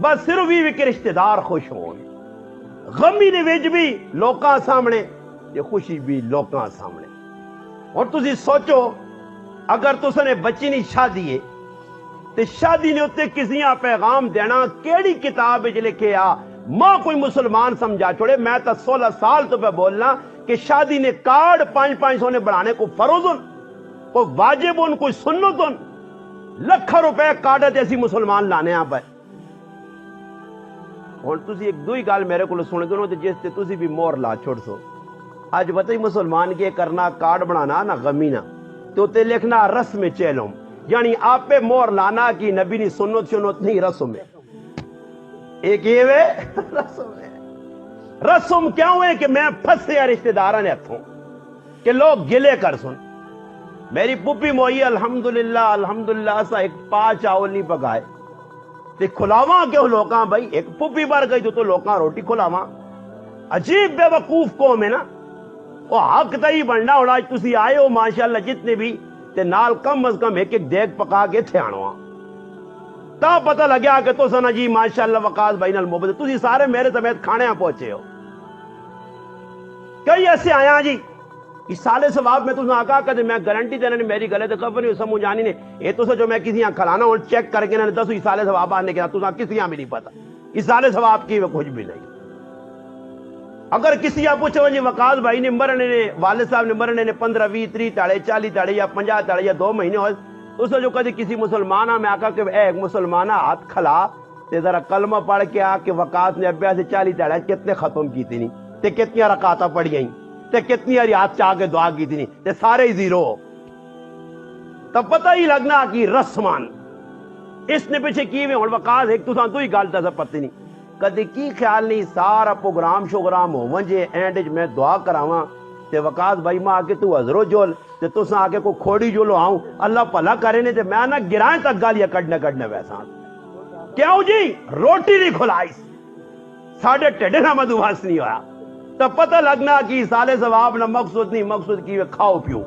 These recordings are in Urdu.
بس صرف بھی کہ رشتہ دار خوش ہون، غمی دے وچ بھی لوکاں سامنے تے خوشی بھی لوکاں سامنے۔ اور تسی سوچو اگر تساں نے بچی نہیں شادی ہے تے شادی نے اتنے کسیاں پیغام دینا کیڑی کتاب وچ لکھے آ؟ ماں کوئی مسلمان سمجھا چھوڑے، میں تا 16 سال تو پہ بولنا کہ شادی نے کارڈ 500 نے بنانے کو فرض ان، کوئی واجب ان، کوئی سنت ان، لکھا روپے کارڈ تے اسی مسلمان لانے آپ ہے۔ اور تسی ایک دوئی گال میرے کو سن دو تے جس تے تسی بھی مور لا چھوڑ سو۔ آج بتائی مسلمان کے کرنا کارڈ بنانا نہ غمی نہ تو تے لکھنا رسم چیلوم، یعنی آپ پہ مور لانا کی نبی نے سنت نہیں، رسم ہے۔ ایک یہ ہے رسم ہے۔ رسم کیا ہوئے کہ میں پھنسے رشتہ داراں نے ہتھوں کہ لوگ گلے کر سن۔ میری پپی موئی الحمدللہ الحمدللہ اسا ایک پا چاول نہیں پکائے تے کھلاواں کیوں لوکاں بھائی، ایک پپی بار گئی تو لوکاں روٹی کھلاواں۔ عجیب بے وقوف قوم ہے نا، وہ حق تئی بننا ہونا۔ تسی آئے ہو ماشاءاللہ جتنے بھی تے نال کم از کم ایک دیگ پکا کے تھے آنوا، تا پتہ لگیا کہ تو سنا جی ماشاءاللہ وقاص بین المبد، تسی سارے میرے سمیت کھانے پہنچے ہو۔ کئی ایسے آیا جی اس سالے ثواب میں تسا آقا کہ میں گارنٹی دینا نہیں، میری گلے تے خبر نہیں سمجھ آنی نے یہ تو جو میں کسی کھلانا ہوں چیک کر کے نہ دسو اس سالے ثواب آنے کے تسا کسی بھی نہیں پتا اس سالے ثواب کی کچھ بھی نہیں۔ اگر کسی پوچھو جی وقاص بھائی نے مرنے نے والد صاحب نے مرنے نے 15 20 30 تاڑے 40 تاڑے یا 50 تاڑے یا 2 مہینے ہوئے، اس جو کدی کسی مسلمانہ میں آقا کہ اے مسلمانہ ہاتھ کھلا تے ذرا کلمہ پڑھ کے آ کہ وقاص نے ابیا سے 40 تاڑے کتنے ختم کی تھی نہیں تے کتنی رکعتاں پڑھی ہیں تے کتنی ہاتھ چاہ کے دعا کی تھی نہیں تے سارے ہی زیرو، تب پتہ ہی لگنا کہ رسمان اس نے پیچھے کی ہوئے۔ ہن وقاص ایک تو ہی گل تے پتہ نہیں کدی کی خیال نہیں سارا پروگرام شوگرام ہو ونجے اینڈ میں دعا کراواں تے وقاص بھائی ماں آ کے تو حضرو جول تے تساں آ کے کوئی کھوڑی جولو آؤں اللہ بھلا کرے نے تے میں نہ گرائیں تک گالیاں کڈنے ویسا کیوں جی روٹی نہیں کھلائیس ساڈے ٹھڈے نہ مدواس نہیں ہویا، تو پتہ لگنا کہ سالے ثواب نہ مقصود نہیں، مقصود کی کھاؤ پیو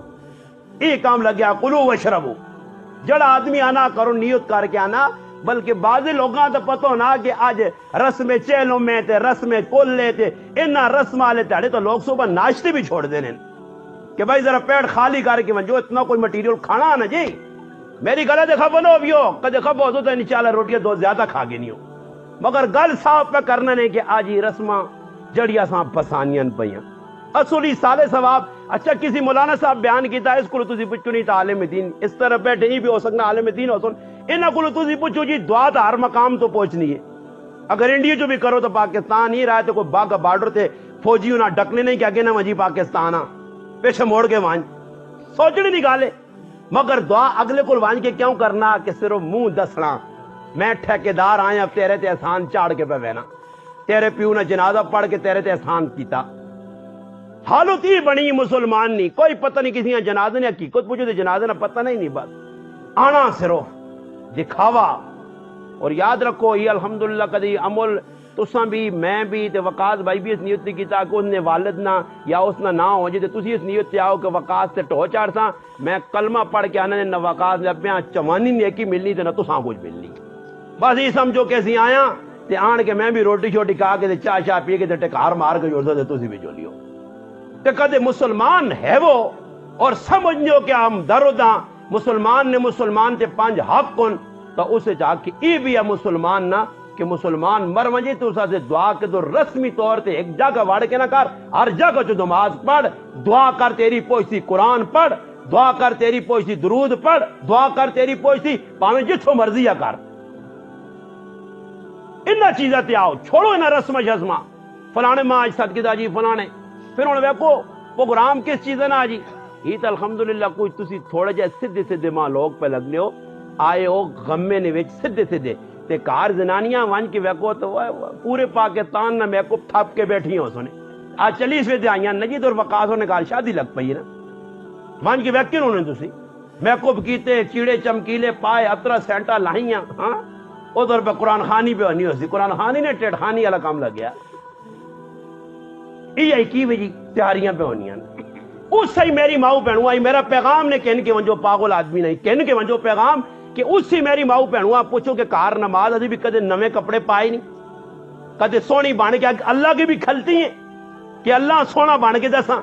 یہ کام لگیا کلو وشربو۔ جڑا آدمی آنا کرو نیت کر کے آنا، بلکہ بعض لوگاں تو پتہ ہونا کہ آج رسم چیلوں میں تے رسم کولے تے انہاں رسم والے تاڑے تو لوگ صبح ناشتے بھی چھوڑ دینے کہ بھائی ذرا پیٹ خالی کر کے جو اتنا کوئی مٹیریل کھانا نا جی میری گلے دے خبر ہو بھی ہو کدے خبر ہو تو انشاءاللہ روٹیاں دو زیادہ کھا گے نہیں ہو، مگر گل صاف پہ کرنا نہیں کہ آج ہی رسماں جڑیاں ساں پسانیاں پیاں اصولی سالے ثواب۔ اچھا کسی مولانا صاحب بیان کیتا ہے اس کو تسی پوچھو نہیں تا عالم دین اس طرح بیٹھے ہی بھی ہو سکنا عالم دین ہو سن انہاں کو تسی پوچھو جی دعا تو ہر مقام تو پہنچنی ہے، اگر انڈیا جو بھی کرو تو پاکستان ہی رہا تو کوئی باغ بارڈر تے فوجی انہاں ڈکنے نہیں کہ اگے نہ وجی پاکستان آ پیچھے موڑ کے وانج سوچنے نہیں گالے، مگر دعا اگلے کو وانج کے کیوں کرنا کہ صرف منہ دسنا میں ٹھیکیدار آیا تیرے تے احسان چاڑ کے پہ بہنا تیرے پیو نے جنازہ پڑھ کے تیرے تے احسان کیتا۔ حالت ہی بنی مسلمان نہیں کوئی پتہ نہیں کسی جنازے نے حقیقت پوچھو تے جنازے نہ پتہ نہیں بس آنا صرف دکھاوا۔ اور یاد رکھو یہ الحمدللہ کدی عمل تساں بھی میں بھی تے وقاص بھائی بھی اس نیت نہیں کیتا کہ اس نے والد نہ یا اس نہ ہو جی تے تسی اس نیت سے آؤ کہ وقاص تے ٹو چار ساں میں کلمہ پڑھ کے آنے نہ وقاص نے ابیاں چوانی نیکی ملنی تے نہ تساں کچھ ملنی، بس یہ سمجھو کہ اسی آیا تے آن کے میں بھی روٹی شوٹی کھا کے تے چاہ شاہ پی کے تے ٹکار مار کے جوڑ دے تسی بھی جولیو تے کدے مسلمان ہے وہ اور سمجھنیو کہ ہم دروداں مسلمان نے مسلمان تے 5 حق کن تو اسے جا کے ای بھی ہے مسلمان نہ کہ مسلمان مر ونجے تو اسا سے دعا کے تو رسمی طور تے ایک جگہ واڑ کے نہ کر ہر جگہ جو نماز پڑھ دعا کر تیری پوچھتی قرآن پڑھ دعا کر تیری پوچھتی درود پڑھ دعا کر تیری پوچھتی پاویں جتھوں مرضی کر انہاں چیزاں تے آؤ چھوڑو انہاں رسم شسماں فلانے ماں آج صدقے دا جی فلانے پھر ہن ویکھو پروگرام کس چیز نا جی یہ تو الحمدللہ کوئی تسی تھوڑے جے سیدھے ماں لوگ پہ لگنے ہو آئے ہو غمے نے وچ سیدھے تے کار زنانیاں ون کے ویکھو تو پورے پاکستان نہ میک اپ تھپ کے بیٹھی ہو سنے آج 40 تے آئیاں نجید اور وقاصوں نے کال شادی لگ پئی نا ون کے ویکھے انہوں نے تسی میک اپ کیتے چیڑے چمکیلے پائے اترا سینٹا لائیاں ہاں ادھر پہ قرآن خانی پہ نہیں ہو سی قرآن خانی نے ٹیٹ خانی والا کام لگ گیا یہ کی وجہ تیاریاں پہ ہونی ہیں اس سے میری ماؤ بہنوں آئی میرا پیغام نے کہن کے ونجو پاگل آدمی نہیں کہن کے ونجو پیغام کہ اس سی میری ماؤ بھینوں آپ پوچھو کہ کار نماز ابھی بھی کدے نویں کپڑے پائے نہیں، کدے سونی بن کے اللہ کی بھی کھلتی ہیں کہ اللہ سونا بن کے دساں،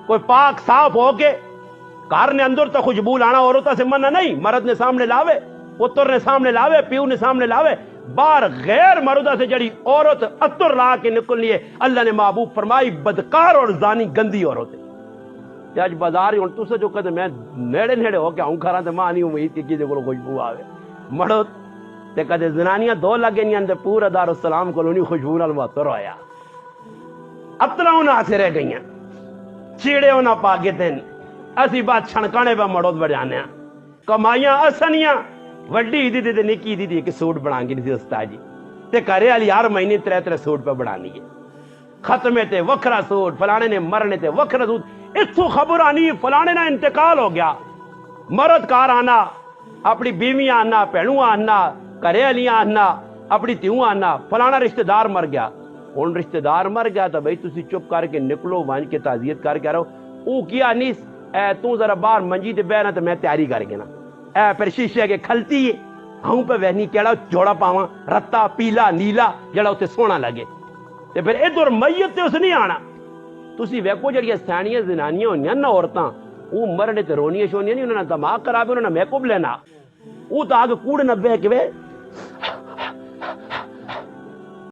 کوئی پاک صاف ہو کے گھر نے اندر تو خوشبو لانا عورتوں سے منع نہیں، مرد نے سامنے لاوے، پتر نے سامنے لاوے، پیو نے سامنے لاوے، باہر غیر مردہ سے جڑی عورت عطر لا کے نکلنی ہے، اللہ نے محبوب فرمائی بدکار اور زانی گندی عورت ہے۔ اج بازار ہوں تسے جو کدے میں نیڑے نیڑے ہو کے آؤں گھراں تے ماں نہیں امید کہ کسی کو خوشبو آوے مڑو تے کدے زنانیاں دو لگے نہیں تے پورا دارالسلام کو نہیں خوشبو نال معطر ہویا، اتنا انہاں سے رہ گئیاں چیڑے انہاں پا کے تین اسی بات چھنکانے پہ مڑوت بڑھانے ہیں کمائیاں اسنیاں وڈی دی تے نکی دی کہ سوٹ بنا کے نہیں استاد جی تے کرے والی ہر مہینے 3 سوٹ پہ بنانی ہے، ختمے تے وکھرا سوٹ، فلانے نے مرنے تے وکھرا سوٹ، اتھو خبر آنی فلانے نا انتقال ہو گیا، مرد کار آنا، اپنی بیویاں آنا، بہنوں آنا، کرے والیاں آنا، اپنی تیوں آنا، فلانا رشتہ دار مر گیا، ہن رشتہ دار مر گیا تو بھائی تسی چپ کر کے نکلو وانج کے تعزیت کر کے رہو، او کیا نہیں اے تو ذرا باہر منجی تے بیٹھنا تے میں تیاری کر کے نا اے پھر شیشے کے کھلتی ہے ہوں پہ وہنی کیڑا جوڑا پاواں رتا پیلا نیلا جڑا اتنے سونا لگے تے پھر ادھر میت تے اس نہیں آنا، تسی ویکھو جڑیاں سیانیاں زنانیاں ہونیاں نا عورتاں او مرنے تے رونیاں شونیاں نہیں، انہاں نے دماغ خراب ہے، انہاں نے میک اپ لینا، او تو آگے کوڑ نہ بہ کے